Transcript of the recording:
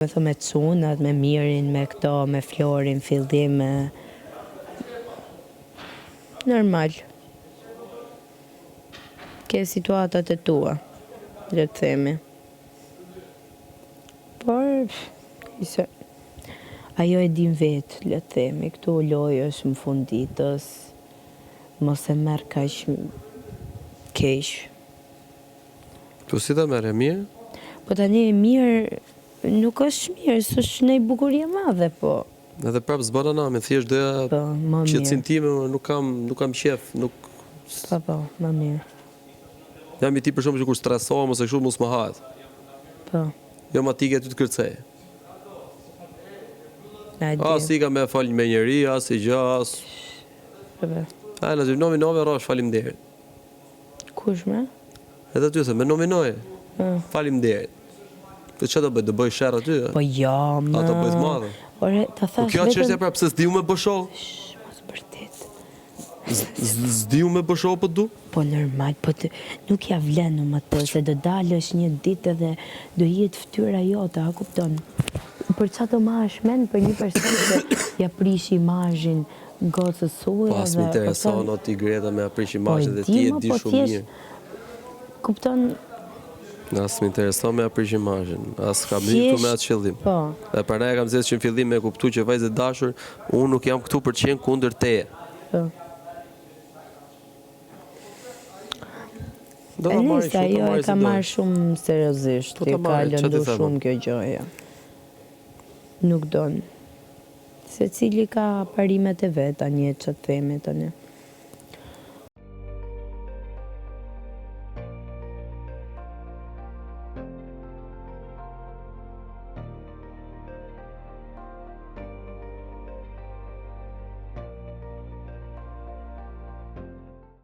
Me thë me cunat, me mirin, me këto, me florin, fillim, normal. Ke situatat e tua, le të themi. Por, ajo e din vetë, le të themi, këtu lojë është më funditës, mos e merë kaq keq. Po si ta merë, e mirë? Po tani e mirë, nuk është mirë, s'është nej bukurie madhe, po. Edhe prapë s'bana nami, thjesht doja qetësinë time, nuk kam qef, nuk... Po, më mirë. Jam i ti për shumë që kur stresohem ose kështu mos më hahet. Po. Jo ma tike ty të kërcej. As i ka me falë me njeri, as i gjë, as... A, në nominove rash faleminderit. Kush me? Edhe ty se, me nominoje. Faleminderit. Po që do bëj, do bëj shërë aty? Po ja, më... A të bëj të madhe? Ore, të thash vetëm... Po kjo që është e prapë, se s'diu me bëshoh? Mos bërtit. S'diu me bëshoh për du? Po normal, po nuk ja vlenë më të, se do dalësh një ditë dhe do jetë ftyra jote, a kupton? Për qa të ma është men për një person që ja prish imazhin gocës suja dhe... Pas më intereson o ti Greta me aprish imazhin dhe ti e di shumë mirë. Kupton... As më intereson me aprish imazhin, as ka bërë këtu me atë qëllim. Dhe për ne kam zesë që në fillim me kuptu që vajzë e dashur, unë nuk jam këtu për të qenë kundër teje. E nisa, jo e ka marrë shumë seriozisht, i ka lëndu shumë kjo gjoja. Nuk donë. Se cili ka parimet e veta një që të themi të një.